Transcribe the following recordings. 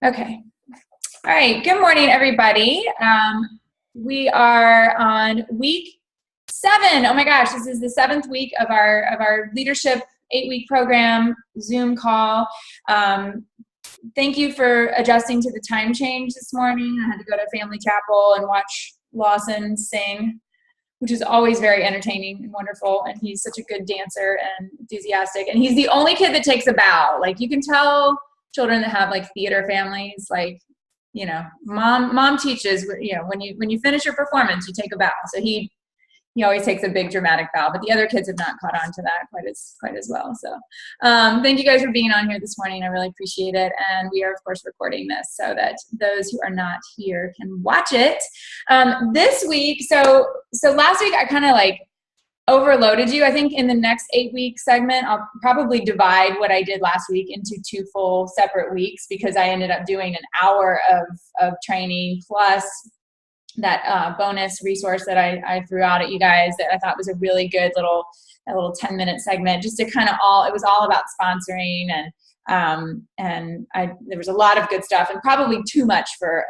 Okay. All right. Good morning, everybody. We are on week 7. Oh my gosh, this is the 7th week of our leadership 8-week program Zoom call. Thank you for adjusting to the time change this morning. I had to go to family chapel and watch Lawson sing, which is always very entertaining and wonderful. And he's such a good dancer and enthusiastic. And he's the only kid that takes a bow. Like, you can tell children that have like theater families, like, you know, mom teaches, you know, when you finish your performance, you take a bow. So he always takes a big dramatic bow, but the other kids have not caught on to that quite as well. So thank you guys for being on here this morning. I really appreciate it. And we are, of course, recording this so that those who are not here can watch it. This week, so last week I kind of like overloaded you. I think in the next 8-week segment, I'll probably divide what I did last week into 2 full separate weeks, because I ended up doing an hour of training plus that bonus resource that I threw out at you guys that I thought was a really good little 10-minute segment, just to kind of it was all about sponsoring, and there was a lot of good stuff and probably too much for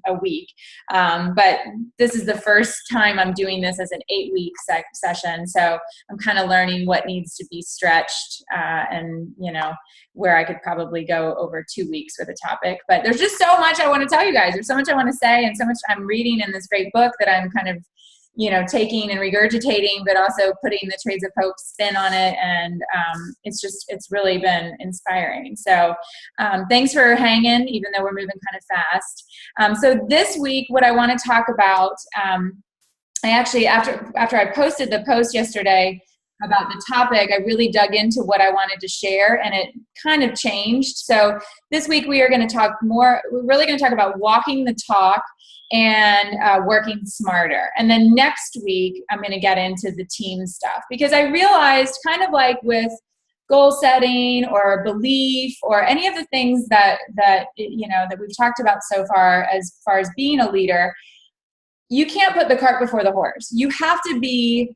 a week. But this is the first time I'm doing this as an 8-week session. So I'm kind of learning what needs to be stretched, and, you know, where I could probably go over 2 weeks with a topic. But there's just so much I want to tell you guys. There's so much I want to say, and so much I'm reading in this great book that I'm kind of, you know, taking and regurgitating, but also putting the Trades of Hope spin on it. And it's really been inspiring. So thanks for hanging, even though we're moving kind of fast. So this week, what I want to talk about, I actually, after I posted the post yesterday about the topic, I really dug into what I wanted to share, and it kind of changed. So this week we are going to talk more, we're really going to talk about walking the talk and working smarter. And then next week, I'm going to get into the team stuff, because I realized, kind of like with goal setting or belief or any of the things that we've talked about so far as being a leader, you can't put the cart before the horse. You have to be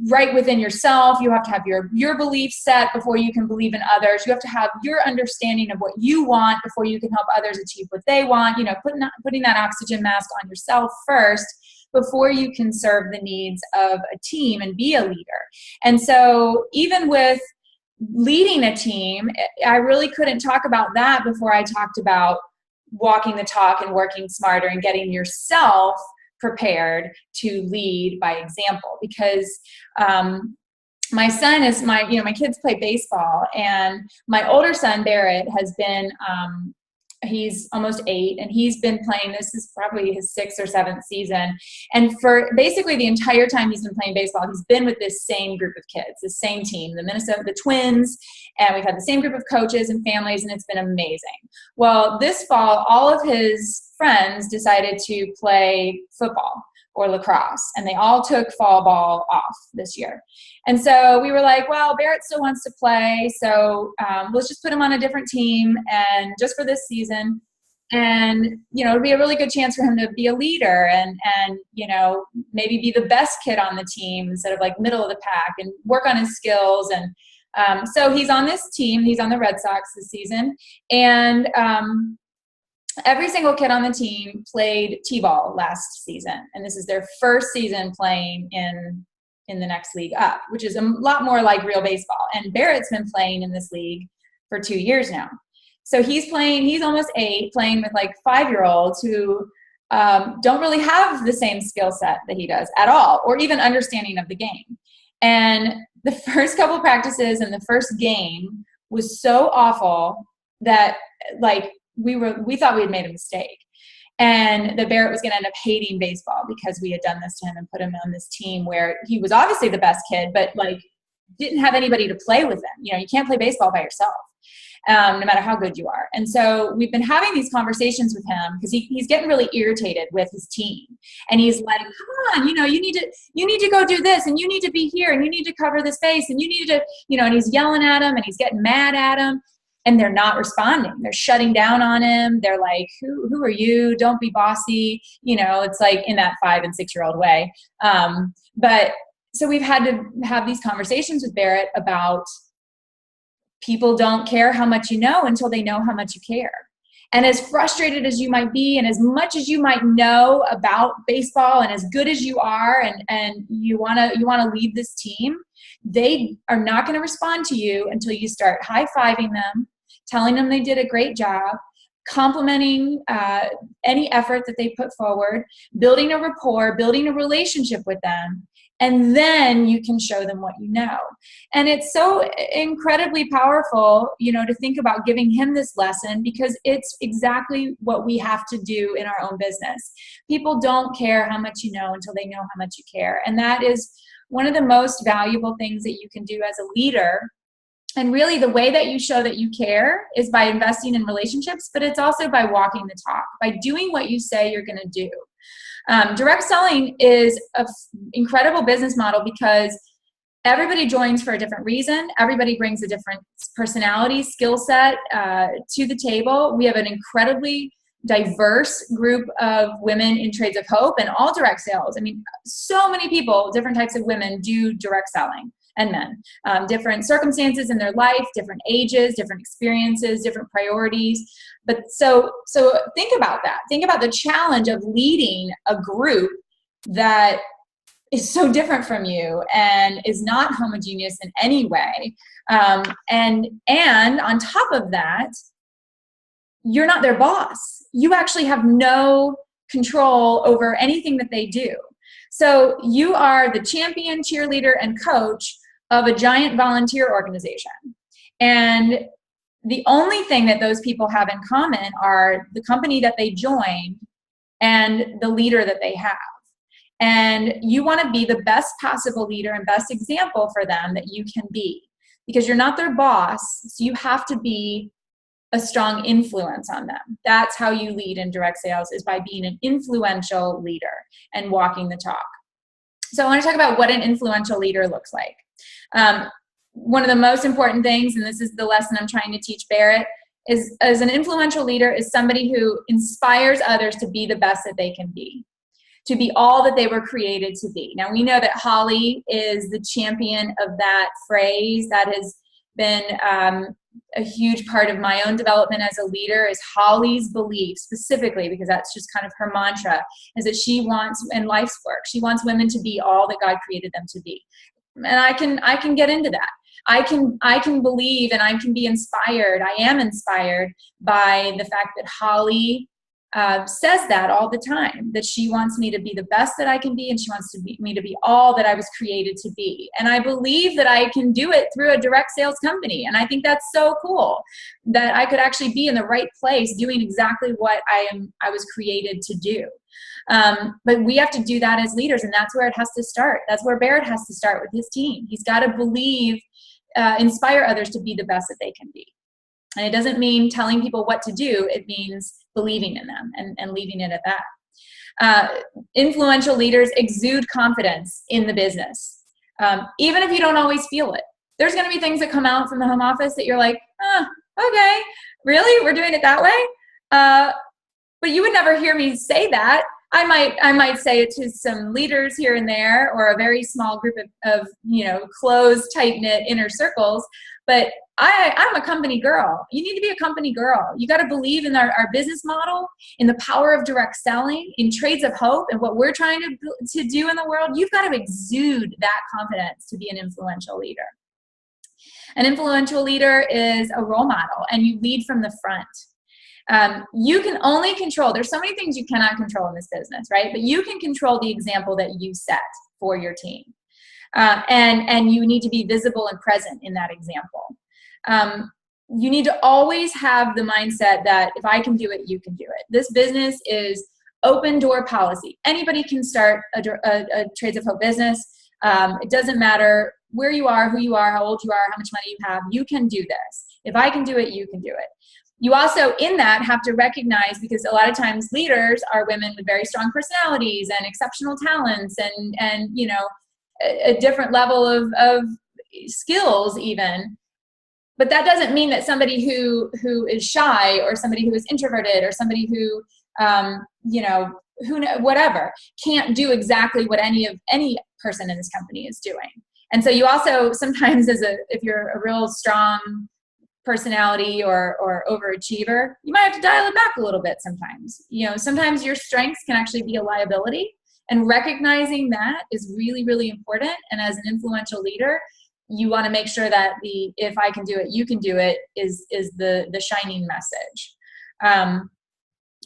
right within yourself. You have to have your belief set before you can believe in others. You have to have your understanding of what you want before you can help others achieve what they want. You know, putting that oxygen mask on yourself first before you can serve the needs of a team and be a leader. And so even with leading a team, I really couldn't talk about that before I talked about walking the talk and working smarter and getting yourself prepared to lead by example. Because my son is my kids play baseball, and my older son Barrett has been he's almost 8, and he's been playing, this is probably his 6th or 7th season, and for basically the entire time he's been playing baseball, he's been with this same group of kids, the same team, the Twins, and we've had the same group of coaches and families, and it's been amazing. Well, this fall, all of his friends decided to play football or lacrosse, and they all took fall ball off this year. And so we were like, well, Barrett still wants to play, so let's just put him on a different team, and just for this season. And, you know, it'd be a really good chance for him to be a leader and you know, maybe be the best kid on the team instead of like middle of the pack, and work on his skills. And so he's on this team. He's on the Red Sox this season. And every single kid on the team played T-ball last season, and this is their first season playing in the next league up, which is a lot more like real baseball. And Barrett's been playing in this league for 2 years now. So he's almost 8, playing with like 5-year-olds who don't really have the same skill set that he does at all, or even understanding of the game. And the first couple practices and the first game was so awful that, like, we thought we had made a mistake, and that Barrett was going to end up hating baseball because we had done this to him and put him on this team where he was obviously the best kid, but like didn't have anybody to play with him. You know, you can't play baseball by yourself, no matter how good you are. And so we've been having these conversations with him, because he's getting really irritated with his team, and he's like, come on, you know, you need to go do this, and you need to be here, and you need to cover this space, and you need to, you know, and he's yelling at him, and he's getting mad at him. And they're not responding. They're shutting down on him. They're like, who are you? Don't be bossy. You know, it's like in that 5- and 6-year-old way. But so we've had to have these conversations with Barrett about people don't care how much you know until they know how much you care. And as frustrated as you might be, and as much as you might know about baseball, and as good as you are, and you wanna lead this team, they are not going to respond to you until you start high-fiving them, telling them they did a great job, complimenting any effort that they put forward, building a rapport, building a relationship with them, and then you can show them what you know. And it's so incredibly powerful, to think about giving him this lesson, because it's exactly what we have to do in our own business. People don't care how much you know until they know how much you care. And that is one of the most valuable things that you can do as a leader. And really, the way that you show that you care is by investing in relationships, but it's also by walking the talk, by doing what you say you're going to do. Direct selling is an incredible business model because everybody joins for a different reason. Everybody brings a different personality, skill set to the table. We have an incredibly diverse group of women in Trades of Hope and all direct sales. I mean, so many people, different types of women do direct selling, and men. Different circumstances in their life, different ages, different experiences, different priorities. But so think about that. Think about the challenge of leading a group that is so different from you and is not homogeneous in any way. And on top of that, you're not their boss. You actually have no control over anything that they do. So you are the champion, cheerleader, and coach of a giant volunteer organization. And the only thing that those people have in common are the company that they joined and the leader that they have. And you want to be the best possible leader and best example for them that you can be, because you're not their boss. So you have to be a strong influence on them. That's how you lead in direct sales, is by being an influential leader and walking the talk. So I want to talk about what an influential leader looks like. One of the most important things, and this is the lesson I'm trying to teach Barrett, is as an influential leader is somebody who inspires others to be the best that they can be, to be all that they were created to be. Now, we know that Holly is the champion of that phrase. That has been a huge part of my own development as a leader, is Holly's belief, specifically because that's just kind of her mantra, is that she wants, in life's work, she wants women to be all that God created them to be. And I can get into that. I can believe, and I can be inspired. I am inspired by the fact that Holly says that all the time, that she wants me to be the best that I can be, and she wants me to be all that I was created to be. And I believe that I can do it through a direct sales company. And I think that's so cool, that I could actually be in the right place doing exactly what I was created to do. But we have to do that as leaders, and that's where it has to start. That's where Barrett has to start with his team. He's got to believe, inspire others to be the best that they can be. And it doesn't mean telling people what to do. It means believing in them and leaving it at that. Influential leaders exude confidence in the business, even if you don't always feel it. There's going to be things that come out from the home office that you're like, okay, really? We're doing it that way? But you would never hear me say that. I might say it to some leaders here and there, or a very small group of closed, tight-knit inner circles. But I'm a company girl. You need to be a company girl. You got to believe in our business model, in the power of direct selling, in Trades of Hope, and what we're trying to do in the world. You've got to exude that confidence to be an influential leader. An influential leader is a role model, and you lead from the front. You can only control, there's so many things you cannot control in this business, right? But you can control the example that you set for your team. And you need to be visible and present in that example. You need to always have the mindset that if I can do it, you can do it. This business is open door policy. Anybody can start a Trades of Hope business. It doesn't matter where you are, who you are, how old you are, how much money you have. You can do this. If I can do it, you can do it. You also, in that, have to recognize, because a lot of times leaders are women with very strong personalities and exceptional talents and a different level of skills even. But that doesn't mean that somebody who is shy, or somebody who is introverted, or somebody who whatever, can't do exactly what any person in this company is doing. And so you also sometimes, if you're a real strong personality or overachiever, you might have to dial it back a little bit sometimes. Sometimes your strengths can actually be a liability, and recognizing that is really, really important. And as an influential leader, you want to make sure that the "if I can do it, you can do it" is the shining message.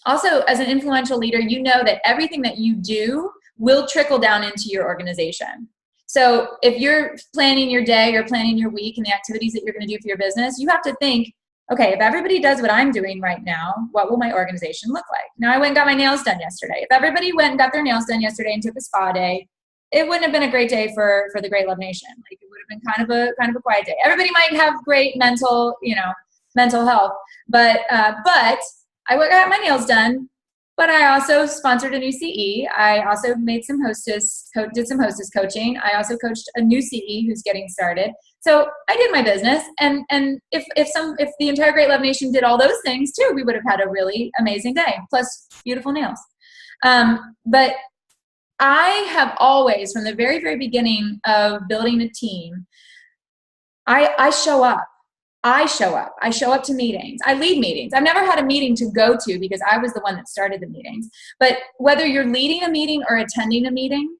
Also, as an influential leader, you know that everything that you do will trickle down into your organization. So if you're planning your day or planning your week and the activities that you're going to do for your business, you have to think, okay, if everybody does what I'm doing right now, what will my organization look like? Now, I went and got my nails done yesterday. If everybody went and got their nails done yesterday and took a spa day, it wouldn't have been a great day for the Great Love Nation. Like, it would have been kind of a quiet day. Everybody might have great mental health, but I got my nails done. But I also sponsored a new CE. I also made some did some hostess coaching. I also coached a new CE who's getting started. So I did my business, and if the entire Great Love Nation did all those things too, we would have had a really amazing day, plus beautiful nails. But I have always, from the very, very beginning of building a team, I show up. I show up to meetings. I lead meetings. I've never had a meeting to go to because I was the one that started the meetings. But whether you're leading a meeting or attending a meeting,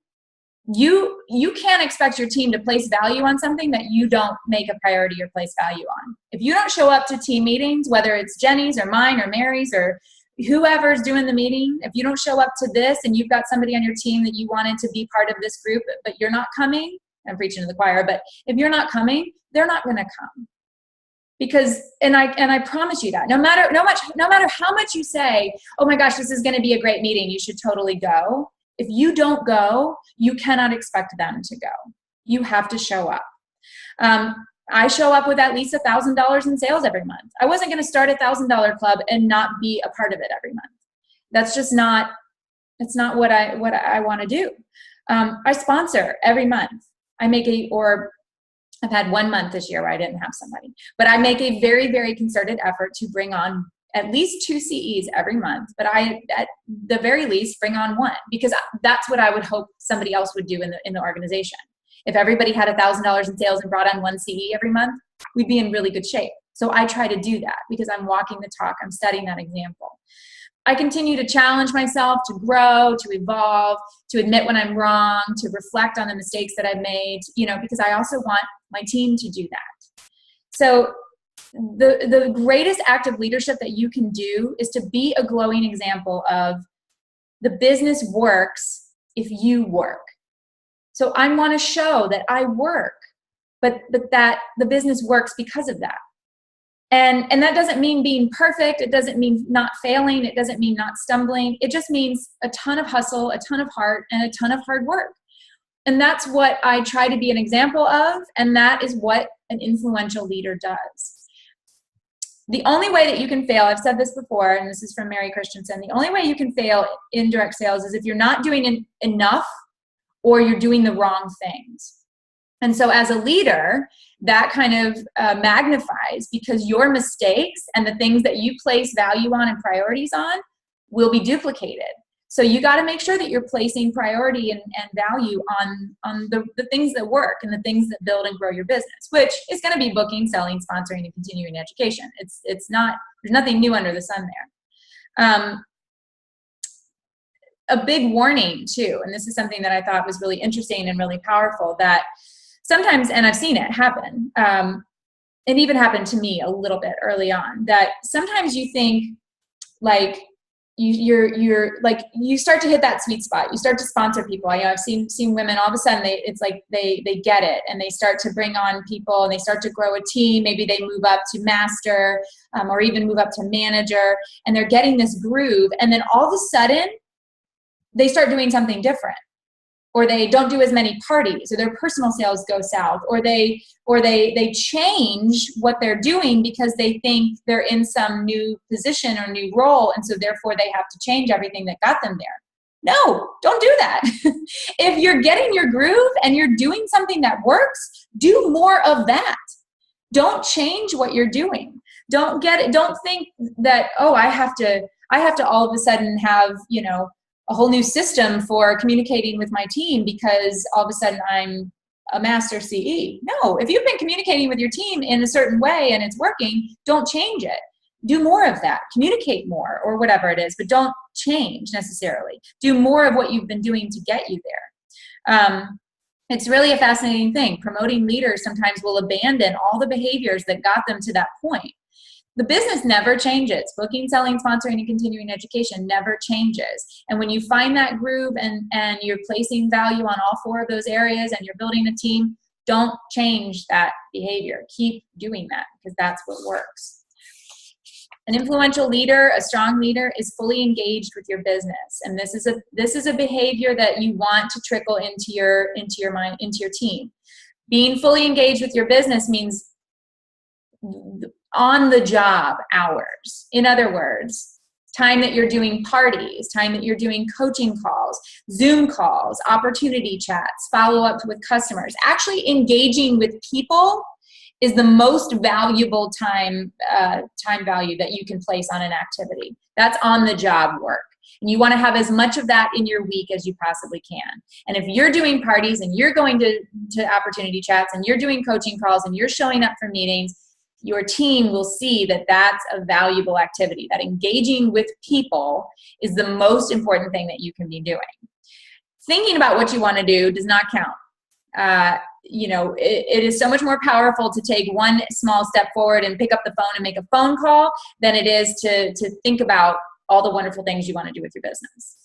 you can't expect your team to place value on something that you don't make a priority or place value on. If you don't show up to team meetings, whether it's Jenny's or mine or Mary's or whoever's doing the meeting, if you don't show up to this and you've got somebody on your team that you wanted to be part of this group, but you're not coming, I'm preaching to the choir, but if you're not coming, they're not going to come. Because, and I promise you that no matter how much you say, oh my gosh, this is going to be a great meeting, you should totally go. If you don't go, you cannot expect them to go. You have to show up. I show up with at least $1,000 in sales every month. I wasn't going to start $1,000 club and not be a part of it every month. That's just not, it's not what I want to do. I sponsor every month. I've had 1 month this year where I didn't have somebody, but I make a very, very concerted effort to bring on at least 2 CEs every month, but I, at the very least, bring on 1, because that's what I would hope somebody else would do in the organization. If everybody had $1,000 in sales and brought on 1 CE every month, we'd be in really good shape. So I try to do that because I'm walking the talk. I'm setting that example. I continue to challenge myself to grow, to evolve, to admit when I'm wrong, to reflect on the mistakes that I've made, because I also want my team to do that. So the greatest act of leadership that you can do is to be a glowing example of the business works if you work. So I want to show that I work, but that the business works because of that. And that doesn't mean being perfect. It doesn't mean not failing. It doesn't mean not stumbling. It just means a ton of hustle, a ton of heart, and a ton of hard work. And that's what I try to be an example of, and that is what an influential leader does. The only way that you can fail, I've said this before, and this is from Mary Christensen, the only way you can fail in direct sales is if you're not doing enough or you're doing the wrong things. And so as a leader, that kind of magnifies, because your mistakes and the things that you place value on and priorities on will be duplicated. So you got to make sure that you're placing priority and value on the things that work and the things that build and grow your business, which is going to be booking, selling, sponsoring, and continuing education. It's not, there's nothing new under the sun there. A big warning too, and this is something that I thought was really interesting and really powerful, that sometimes, and I've seen it happen, it even happened to me a little bit early on, that sometimes you think like you're like, you start to hit that sweet spot. You start to sponsor people. I've seen women, all of a sudden it's like they get it, and they start to bring on people, and they start to grow a team. Maybe they move up to master, or even move up to manager, and they're getting this groove. And then all of a sudden they start doing something different, or they don't do as many parties, or their personal sales go south, or they change what they're doing because they think they're in some new position or new role, and so therefore they have to change everything that got them there. No, don't do that. If you're getting your groove and you're doing something that works, do more of that. Don't change what you're doing. Don't think that, oh, I have to all of a sudden have, a whole new system for communicating with my team because all of a sudden I'm a master CE. No, if you've been communicating with your team in a certain way and it's working, don't change it. Do more of that. Communicate more or whatever it is, but don't change necessarily. Do more of what you've been doing to get you there. It's really a fascinating thing. Promoting leaders sometimes will abandon all the behaviors that got them to that point. The business never changes. Booking, selling, sponsoring, and continuing education never changes. And when you find that groove and you're placing value on all 4 of those areas and you're building a team, don't change that behavior. Keep doing that because that's what works. An influential leader, a strong leader, is fully engaged with your business, and this is a behavior that you want to trickle into your mind, into your team. Being fully engaged with your business means on the job hours. In other words, time that you're doing parties, time that you're doing coaching calls, Zoom calls, opportunity chats, follow-ups with customers. Actually engaging with people is the most valuable time value that you can place on an activity. That's on the job work. And you want to have as much of that in your week as you possibly can. And if you're doing parties and you're going to opportunity chats and you're doing coaching calls and you're showing up for meetings, your team will see that that's a valuable activity, that engaging with people is the most important thing that you can be doing. Thinking about what you want to do does not count. It is so much more powerful to take one small step forward and pick up the phone and make a phone call than it is to think about all the wonderful things you want to do with your business.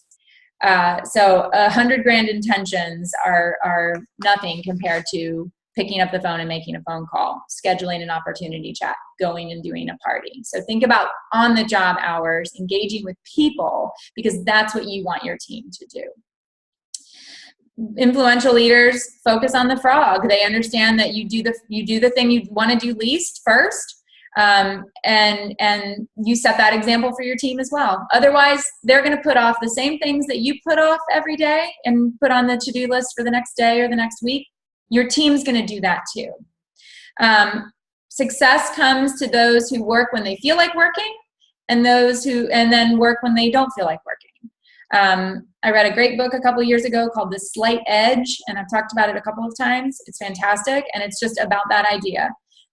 So 100 grand intentions are nothing compared to picking up the phone and making a phone call, scheduling an opportunity chat, going and doing a party. So think about on the job hours, engaging with people, because that's what you want your team to do. Influential leaders focus on the frog. They understand that you do the thing you want to do least first, and you set that example for your team as well. Otherwise, they're going to put off the same things that you put off every day and put on the to-do list for the next day or the next week. Your team's going to do that too. Success comes to those who work when they feel like working, and then work when they don't feel like working. I read a great book a couple years ago called The Slight Edge, and I've talked about it a couple of times. It's fantastic, and it's just about that idea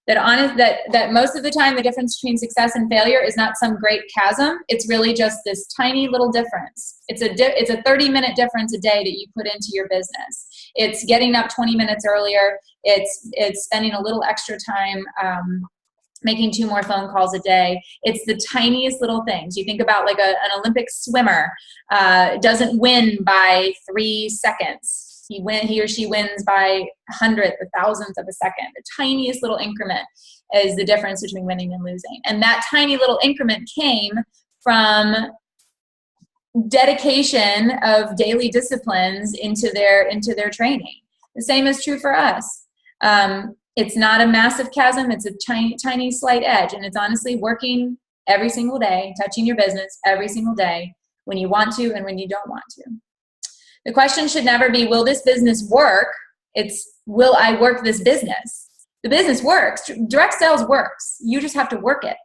that most of the time the difference between success and failure is not some great chasm. It's really just this tiny little difference. It's a 30-minute difference a day that you put into your business. It's getting up 20 minutes earlier. It's spending a little extra time making 2 more phone calls a day. It's the tiniest little things. You think about like an Olympic swimmer doesn't win by 3 seconds. He or she wins by hundredth, thousandth of a second. The tiniest little increment is the difference between winning and losing. And that tiny little increment came from dedication of daily disciplines into their training. The same is true for us. It's not a massive chasm. It's a tiny slight edge. And it's honestly working every single day, touching your business every single day when you want to and when you don't want to. The question should never be, will this business work? It's, will I work this business? The business works. Direct sales works. You just have to work it.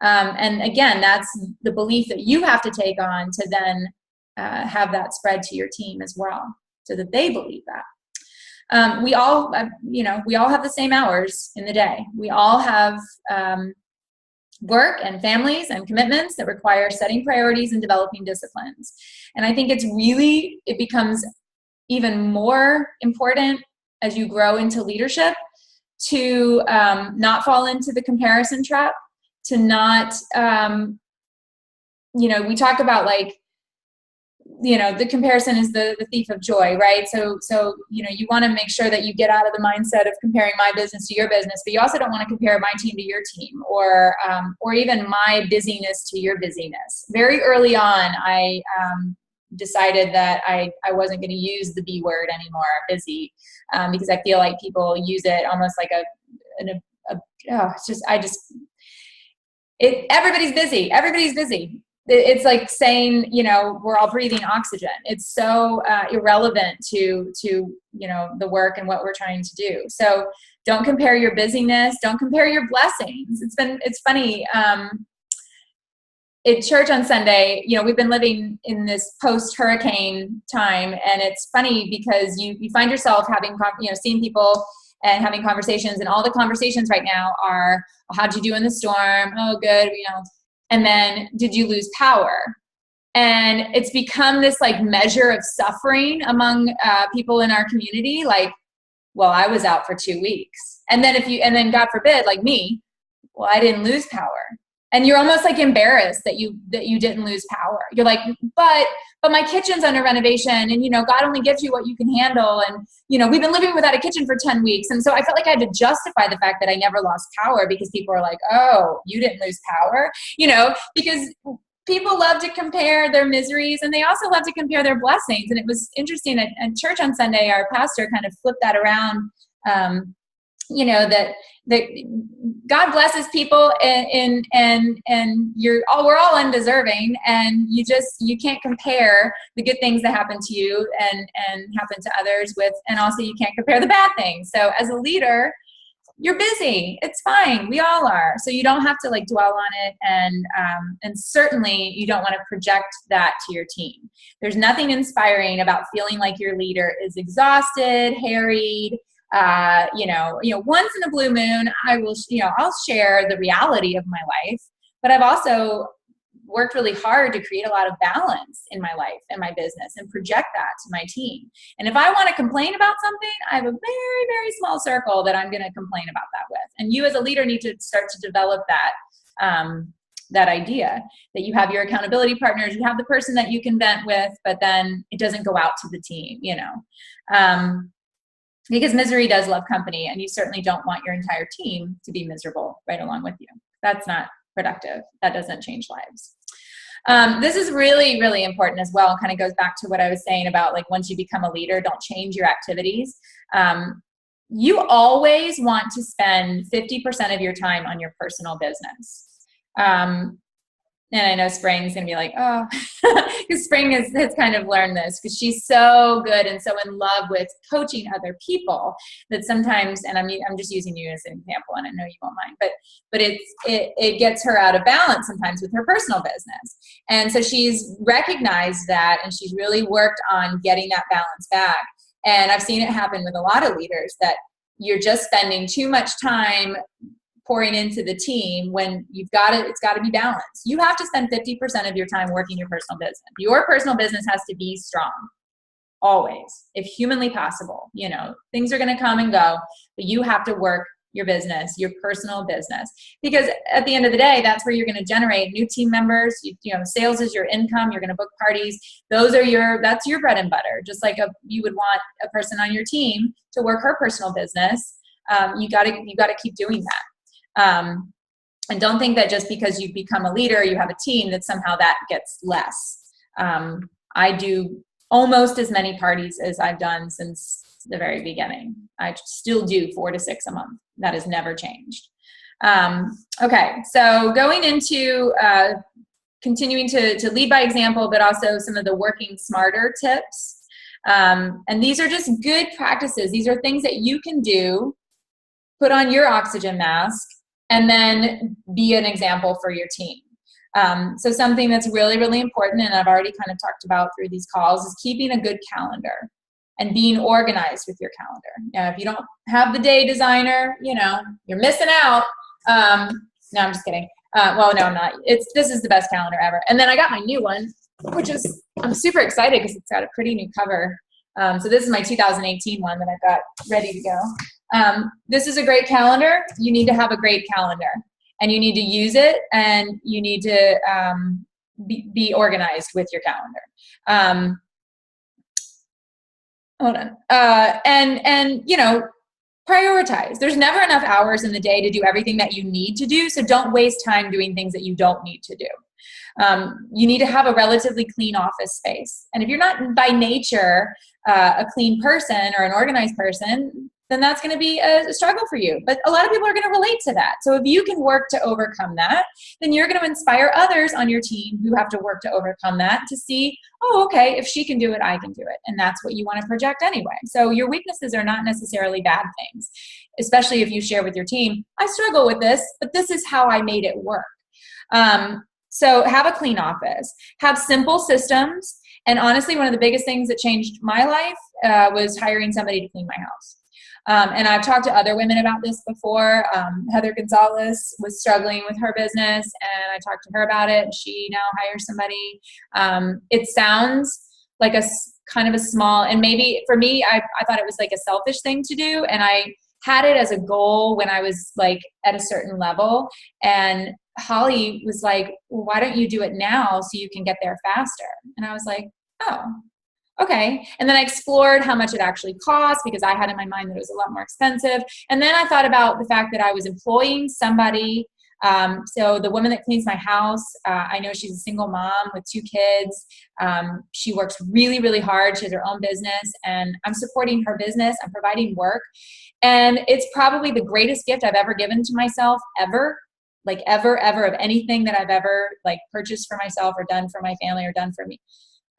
And again, that's the belief that you have to take on to then have that spread to your team as well, so that they believe that. We all have the same hours in the day. We all have work and families and commitments that require setting priorities and developing disciplines. And I think it becomes even more important as you grow into leadership to not fall into the comparison trap, to not, we talk about the comparison is the thief of joy, right? So you want to make sure that you get out of the mindset of comparing my business to your business, but you also don't want to compare my team to your team, or even my busyness to your busyness. Very early on, I decided that I wasn't going to use the B word anymore, busy, because I feel like people use it almost like everybody's busy. Everybody's busy. It's like saying, we're all breathing oxygen. It's so irrelevant to the work and what we're trying to do. So don't compare your busyness. Don't compare your blessings. It's funny. at church on Sunday, you know, we've been living in this post-hurricane time, and it's funny because you find yourself having, you know, seeing people and having conversations, and all the conversations right now are, well, how'd you do in the storm? Oh, good, you know. And then, did you lose power? And it's become this like measure of suffering among people in our community. Like, well, I was out for 2 weeks. And then God forbid, like me, well, I didn't lose power. And you're almost like embarrassed that you didn't lose power. You're like, but my kitchen's under renovation, and, you know, God only gives you what you can handle. And, you know, we've been living without a kitchen for 10 weeks. And so I felt like I had to justify the fact that I never lost power, because people are like, oh, you didn't lose power, you know, because people love to compare their miseries, and they also love to compare their blessings. And it was interesting at church on Sunday, our pastor kind of flipped that around, you know, that God blesses people, and we're all undeserving, and you can't compare the good things that happen to you and happen to others with, and also you can't compare the bad things. So as a leader, you're busy. It's fine. We all are. So you don't have to like dwell on it. And certainly you don't want to project that to your team. There's nothing inspiring about feeling like your leader is exhausted, harried. You know, once in a blue moon, I'll share the reality of my life, but I've also worked really hard to create a lot of balance in my life and my business and project that to my team. And if I want to complain about something, I have a very, very small circle that I'm going to complain about that with. And you as a leader need to start to develop that idea that you have your accountability partners, you have the person that you can vent with, but then it doesn't go out to the team, you know, because misery does love company, and you certainly don't want your entire team to be miserable right along with you. That's not productive. That doesn't change lives. This is really, really important as well. Kind of goes back to what I was saying about like, once you become a leader, don't change your activities. You always want to spend 50% of your time on your personal business. And I know Spring's going to be like, oh, because Spring has kind of learned this, because she's so good and so in love with coaching other people that sometimes, and I'm just using you as an example, and I know you won't mind, but it gets her out of balance sometimes with her personal business. And so she's recognized that, and she's really worked on getting that balance back. And I've seen it happen with a lot of leaders, that you're just spending too much time pouring into the team when it's got to be balanced. You have to spend 50% of your time working your personal business. Your personal business has to be strong, always, if humanly possible. You know, things are going to come and go, but you have to work your business, your personal business, because at the end of the day, that's where you're going to generate new team members. You know, sales is your income. You're going to book parties. That's your bread and butter. Just like you would want a person on your team to work her personal business. You got to keep doing that. And don't think that just because you've become a leader, you have a team, that somehow that gets less. I do almost as many parties as I've done since the very beginning. I still do 4 to 6 a month. That has never changed. Okay, so going into continuing to lead by example, but also some of the working smarter tips. And these are just good practices. These are things that you can do, put on your oxygen mask, and then be an example for your team. So something that's really, really important, and I've already kind of talked about through these calls, is keeping a good calendar and being organized with your calendar. Now, if you don't have the day designer, you know, you're missing out. No, I'm just kidding. Well, no, I'm not. This is the best calendar ever. And then I got my new one, which is, I'm super excited because it's got a pretty new cover. So this is my 2018 one that I've got ready to go. This is a great calendar. You need to have a great calendar, and you need to use it, and you need to be organized with your calendar. Hold on. And you know, prioritize. There's never enough hours in the day to do everything that you need to do, so don't waste time doing things that you don't need to do. You need to have a relatively clean office space. And if you're not by nature a clean person or an organized person, then that's going to be a struggle for you. But a lot of people are going to relate to that. So if you can work to overcome that, then you're going to inspire others on your team who have to work to overcome that, to see, oh, okay, if she can do it, I can do it. And that's what you want to project anyway. So your weaknesses are not necessarily bad things, especially if you share with your team, I struggle with this, but this is how I made it work. So have a clean office, have simple systems. And honestly, one of the biggest things that changed my life was hiring somebody to clean my house. And I've talked to other women about this before. Heather Gonzalez was struggling with her business, and I talked to her about it. And she now hires somebody. It sounds like a kind of a small, and maybe for me, I thought it was like a selfish thing to do. And I had it as a goal when I was like at a certain level. And Holly was like, well, why don't you do it now so you can get there faster? And I was like, oh, okay. And then I explored how much it actually cost, because I had in my mind that it was a lot more expensive. And then I thought about the fact that I was employing somebody. So the woman that cleans my house, I know she's a single mom with 2 kids. She works really, really hard. She has her own business, and I'm supporting her business. I'm providing work. And it's probably the greatest gift I've ever given to myself ever. Like ever of anything that I've ever like purchased for myself or done for my family or done for me.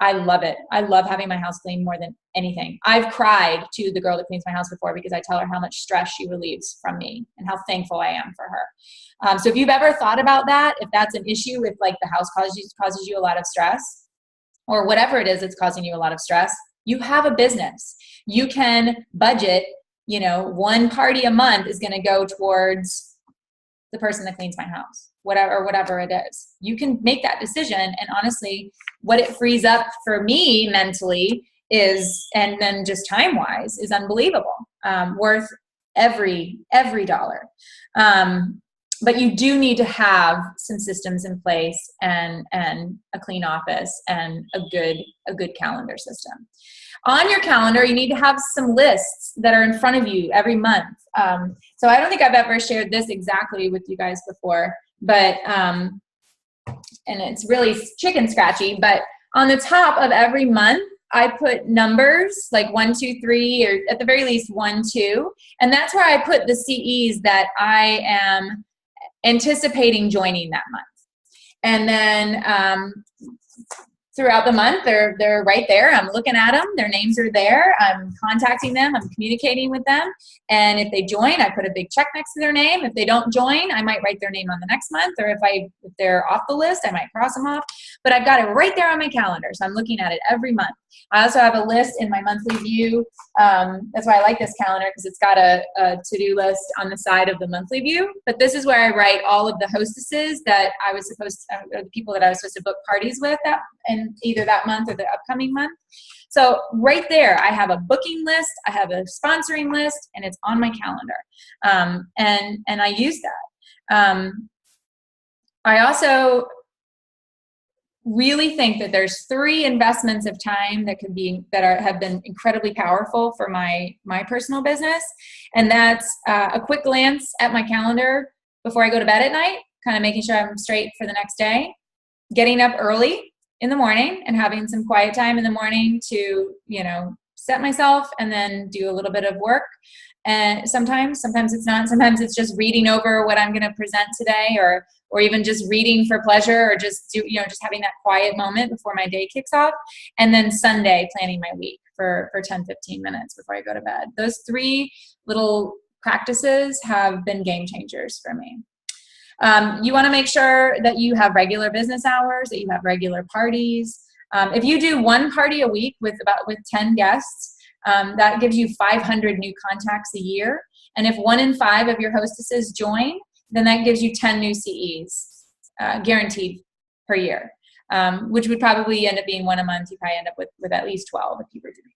I love it. I love having my house clean more than anything. I've cried to the girl that cleans my house before, because I tell her how much stress she relieves from me and how thankful I am for her. So if you've ever thought about that, if that's an issue, if like the house causes you a lot of stress, or whatever it is that's causing you a lot of stress, you have a business. You can budget, one party a month is going to go towards the person that cleans my house, whatever it is. You can make that decision. And honestly, what it frees up for me mentally is, and then just time-wise, is unbelievable. Worth every dollar. But you do need to have some systems in place, and a clean office, and a good calendar system. On your calendar, you need to have some lists that are in front of you every month. So I don't think I've ever shared this exactly with you guys before, but and it's really chicken scratchy, but on the top of every month, I put numbers like 1, 2, 3, or at the very least 1, 2. And that's where I put the CEs that I am anticipating joining that month. And then throughout the month, they're right there. I'm looking at them. Their names are there. I'm contacting them. I'm communicating with them. And if they join, I put a big check next to their name. If they don't join, I might write their name on the next month. Or if they're off the list, I might cross them off. But I've got it right there on my calendar. So I'm looking at it every month. I also have a list in my monthly view. That's why I like this calendar, because it's got a to-do list on the side of the monthly view. But this is where I write all of the hostesses that I was supposed to, or the people that I was supposed to book parties with and either that month or the upcoming month. So right there, I have a booking list, I have a sponsoring list, and it's on my calendar. And I use that. I also really think that there's 3 investments of time that have been incredibly powerful for my personal business. And that's a quick glance at my calendar before I go to bed at night, kind of making sure I'm straight for the next day, getting up early in the morning and having some quiet time in the morning to, set myself and then do a little bit of work. And sometimes it's not. Sometimes it's just reading over what I'm going to present today, or even just reading for pleasure, or just just having that quiet moment before my day kicks off. And then Sunday, planning my week for 10, 15 minutes before I go to bed. Those 3 little practices have been game changers for me. You want to make sure that you have regular business hours, that you have regular parties. If you do 1 party a week with 10 guests, that gives you 500 new contacts a year. And if 1 in 5 of your hostesses join, then that gives you 10 new CEs guaranteed per year, which would probably end up being 1 a month. You probably end up with at least 12 if you were doing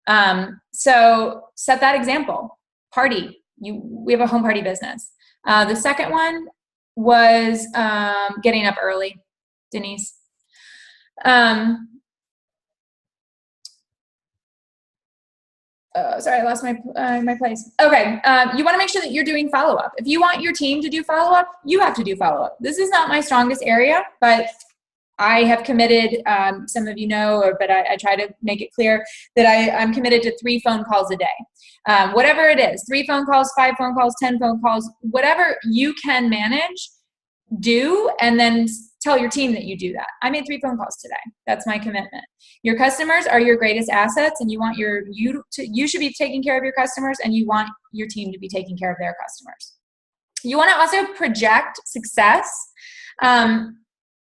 that. So set that example. Party. We have a home party business. The second one was getting up early, Denise. Sorry, I lost my place. Okay, you want to make sure that you're doing follow-up. If you want your team to do follow-up, you have to do follow-up. This is not my strongest area, but I have committed, some of you know, but I try to make it clear that I'm committed to 3 phone calls a day. Whatever it is, 3 phone calls, 5 phone calls, 10 phone calls, whatever you can manage, do, and then tell your team that you do that. I made 3 phone calls today. That's my commitment. Your customers are your greatest assets, and you should be taking care of your customers, and you want your team to be taking care of their customers. You want to also project success.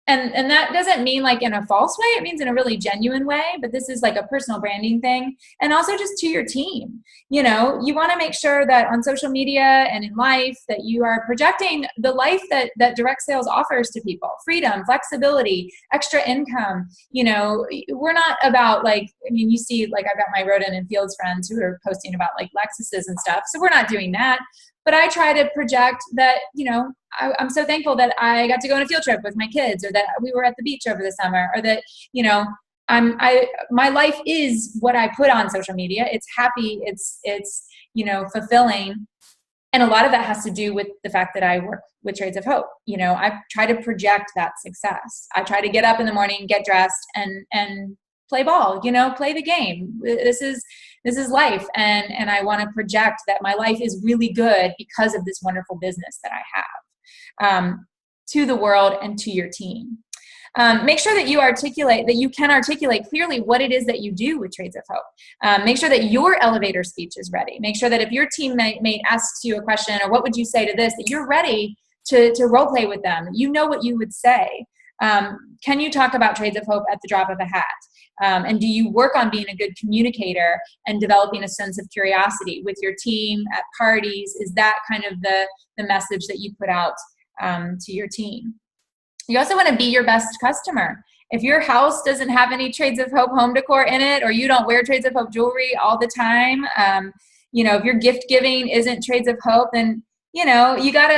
and that doesn't mean like in a false way. It means in a really genuine way, but this is like a personal branding thing. And also just to your team, you know, you want to make sure that on social media and in life that you are projecting the life that direct sales offers to people: freedom, flexibility, extra income. You know, we're not about like, I mean, you see, like I've got my Roden and Fields friends who are posting about like Lexuses and stuff. So we're not doing that. But I try to project that, you know, I'm so thankful that I got to go on a field trip with my kids, or that we were at the beach over the summer, or that, you know, my life is what I put on social media. It's happy, it's, you know, fulfilling. And a lot of that has to do with the fact that I work with Trades of Hope. You know, I try to project that success. I try to get up in the morning, get dressed, and play ball, you know, play the game. This is life. And I want to project that my life is really good because of this wonderful business that I have, to the world and to your team. Make sure that you can articulate clearly what it is that you do with Trades of Hope. Make sure that your elevator speech is ready. Make sure that if your teammate asks you a question, or what would you say to this, that you're ready to role play with them. You know what you would say. Can you talk about Trades of Hope at the drop of a hat? And do you work on being a good communicator and developing a sense of curiosity with your team at parties? Is that kind of the message that you put out to your team? You also want to be your best customer. If your house doesn't have any Trades of Hope home decor in it, or you don't wear Trades of Hope jewelry all the time, you know, if your gift giving isn't Trades of Hope, then, you know, you have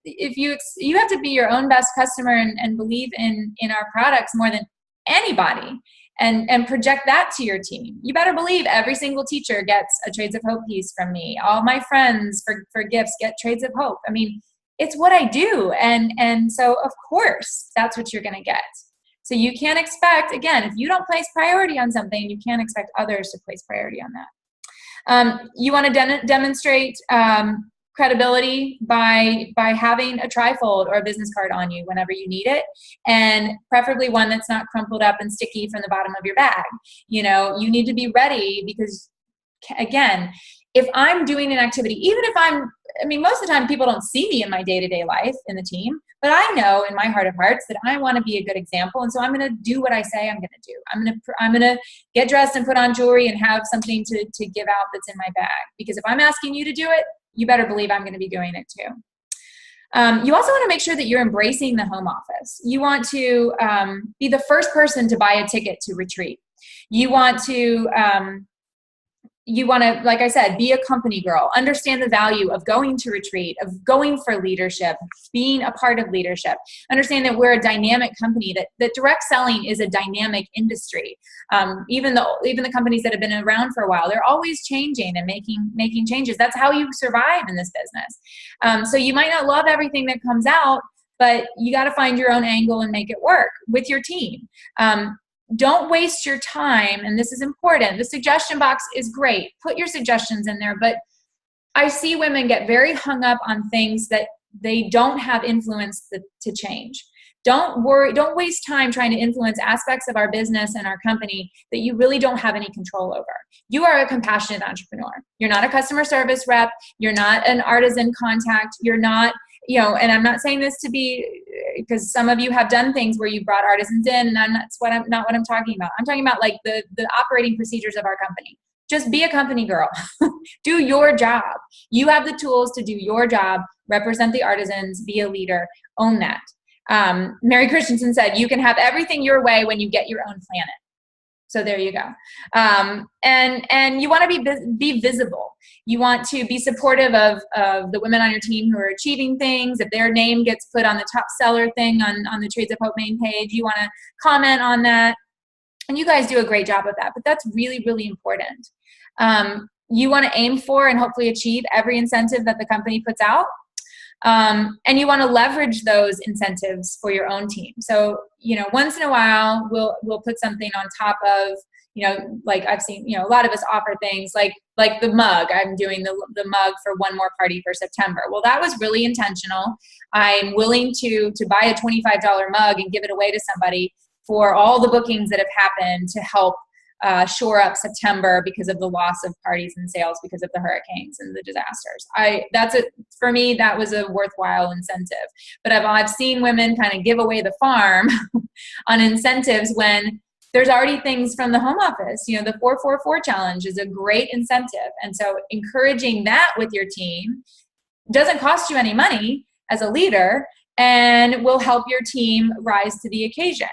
to be your own best customer and believe in our products more than anybody, and project that to your team. You better believe every single teacher gets a Trades of Hope piece from me. All my friends for gifts get Trades of Hope. I mean, it's what I do. And so of course that's what you're going to get. So you can't expect, again, if you don't place priority on something, you can't expect others to place priority on that. You want to demonstrate credibility by having a trifold or a business card on you whenever you need it, and preferably one that's not crumpled up and sticky from the bottom of your bag. You know, you need to be ready, because again, if I'm doing an activity, even if most of the time people don't see me in my day-to-day life in the team, but I know in my heart of hearts that I want to be a good example. And so I'm going to do what I say I'm going to do. I'm going to get dressed and put on jewelry and have something to give out that's in my bag. Because if I'm asking you to do it, you better believe I'm going to be doing it too. You also want to make sure that you're embracing the home office. You want to be the first person to buy a ticket to retreat. You want to, like I said, be a company girl. Understand the value of going to retreat, of going for leadership, being a part of leadership. Understand that we're a dynamic company, that direct selling is a dynamic industry. Even the companies that have been around for a while, they're always changing and making changes. That's how you survive in this business. So you might not love everything that comes out, but you got to find your own angle and make it work with your team. Don't waste your time, and this is important. The suggestion box is great. Put your suggestions in there, but I see women get very hung up on things that they don't have influence to change. Don't waste time trying to influence aspects of our business and our company that you really don't have any control over. You are a compassionate entrepreneur. You're not a customer service rep. You're not an artisan contact. You're not, and I'm not saying this to be, because some of you have done things where you brought artisans in, and not what I'm talking about. I'm talking about like the operating procedures of our company. Just be a company girl. Do your job. You have the tools to do your job, represent the artisans, be a leader, own that. Mary Christensen said, you can have everything your way when you get your own planet. So there you go. And you want to be visible. You want to be supportive of the women on your team who are achieving things. If their name gets put on the top seller thing on the Trades of Hope main page, you want to comment on that. And you guys do a great job of that, but that's really, really important. You want to aim for and hopefully achieve every incentive that the company puts out. And you want to leverage those incentives for your own team. So, once in a while, we'll put something on top of, like I've seen, a lot of us offer things like the mug. I'm doing the mug for one more party for September. Well, that was really intentional. I'm willing to buy a $25 mug and give it away to somebody for all the bookings that have happened to help shore up September because of the loss of parties and sales because of the hurricanes and the disasters. For me, that was a worthwhile incentive. But I've seen women kind of give away the farm on incentives when there's already things from the home office. You know, the 4-4-4 challenge is a great incentive. And so encouraging that with your team doesn't cost you any money as a leader and will help your team rise to the occasion.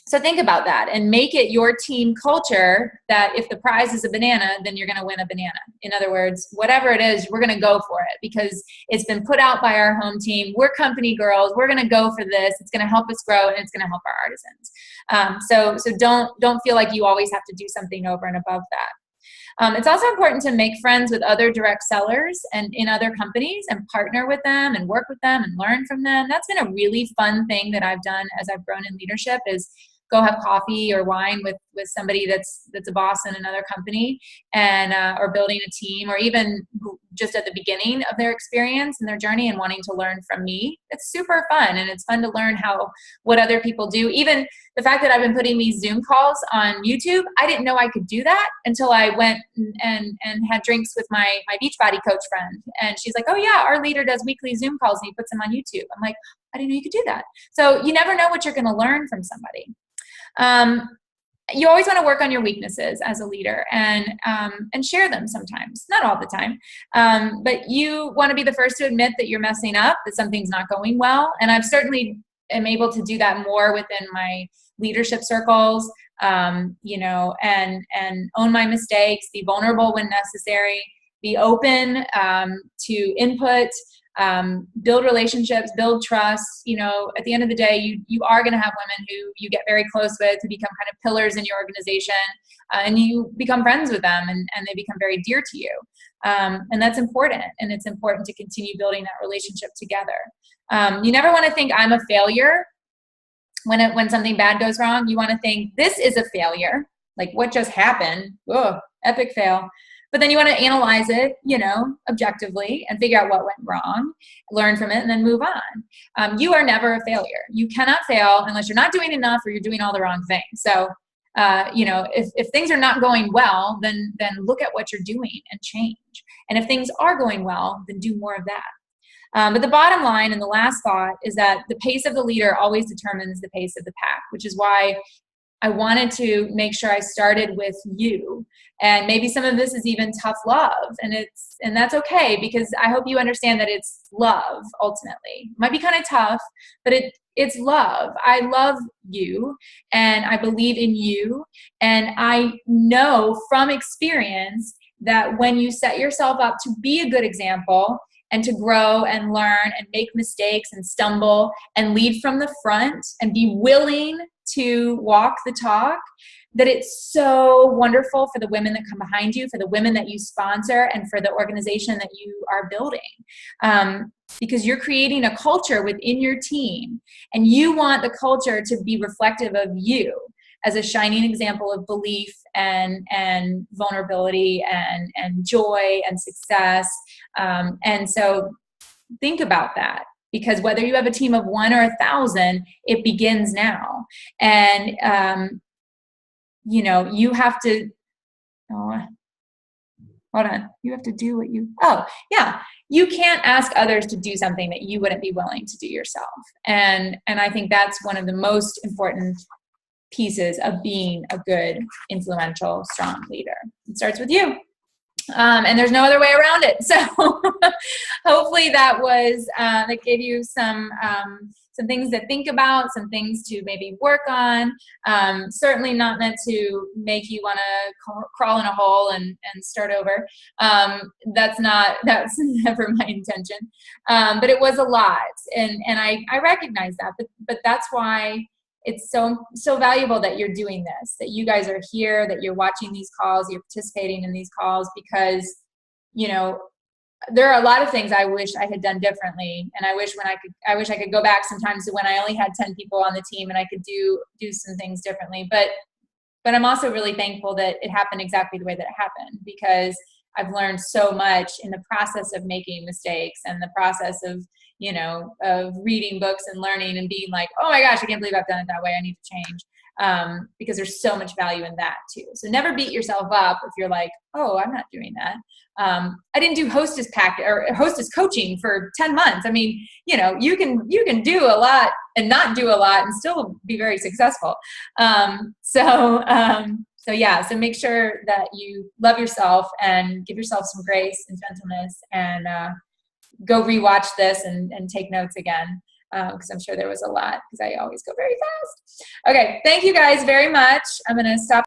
So think about that and make it your team culture that if the prize is a banana, then you're going to win a banana. In other words, whatever it is, we're going to go for it because it's been put out by our home team. We're company girls. We're going to go for this. It's going to help us grow and it's going to help our artisans. So don't feel like you always have to do something over and above that. It's also important to make friends with other direct sellers and in other companies and partner with them and work with them and learn from them. That's been a really fun thing that I've done as I've grown in leadership is go have coffee or wine with somebody that's a boss in another company and or building a team or even just at the beginning of their experience and their journey and wanting to learn from me. It's super fun and it's fun to learn what other people do. Even the fact that I've been putting these Zoom calls on YouTube, I didn't know I could do that until I went and had drinks with my Beachbody coach friend. And she's like, oh yeah, our leader does weekly Zoom calls and he puts them on YouTube. I'm like, I didn't know you could do that. So you never know what you're going to learn from somebody. You always want to work on your weaknesses as a leader and share them sometimes, not all the time. But you want to be the first to admit that you're messing up, that something's not going well. And I've certainly am able to do that more within my leadership circles, and own my mistakes, be vulnerable when necessary, be open to input, build relationships, build trust. You know, at the end of the day, you are going to have women who you get very close with, who become kind of pillars in your organization, and you become friends with them and they become very dear to you. And that's important. And it's important to continue building that relationship together. You never want to think I'm a failure when something bad goes wrong. You want to think this is a failure. Like what just happened? Whoa, epic fail. But then you want to analyze it, objectively and figure out what went wrong, learn from it, and then move on. You are never a failure. You cannot fail unless you're not doing enough or you're doing all the wrong things. So, if things are not going well, then look at what you're doing and change. And if things are going well, then do more of that. But the bottom line and the last thought is that the pace of the leader always determines the pace of the pack, which is why I wanted to make sure I started with you. And maybe some of this is even tough love. And that's okay, because I hope you understand that it's love ultimately. It might be kind of tough, but it's love. I love you and I believe in you. And I know from experience that when you set yourself up to be a good example and to grow and learn and make mistakes and stumble and lead from the front and be willing to walk the talk, that it's so wonderful for the women that come behind you, for the women that you sponsor, and for the organization that you are building. Because you're creating a culture within your team, and you want the culture to be reflective of you as a shining example of belief and vulnerability and joy and success. And so think about that. Because whether you have a team of 1 or 1,000, it begins now. And, you have to, hold on, you have to do what you can't ask others to do something that you wouldn't be willing to do yourself. And I think that's one of the most important pieces of being a good, influential, strong leader. It starts with you. And there's no other way around it. So hopefully that gave you some things to think about, some things to maybe work on. Certainly not meant to make you want to crawl in a hole and start over. That's never my intention. But it was a lot. And I recognize that, but that's why it's so valuable that you're doing this, that you guys are here, that you're watching these calls, you're participating in these calls, because, there are a lot of things I wish I had done differently. And I wish I could go back sometimes to when I only had 10 people on the team and I could do some things differently. But I'm also really thankful that it happened exactly the way that it happened, because I've learned so much in the process of making mistakes and the process of, you know, of reading books and learning and being like, oh my gosh, I can't believe I've done it that way. I need to change. Because there's so much value in that too. So never beat yourself up if you're like, oh, I'm not doing that. I didn't do hostess coaching for 10 months. I mean, you know, you can do a lot and not do a lot and still be very successful. So yeah, so make sure that you love yourself and give yourself some grace and gentleness, and go rewatch this and take notes again. Because I'm sure there was a lot, because I always go very fast. Okay, thank you guys very much. I'm going to stop.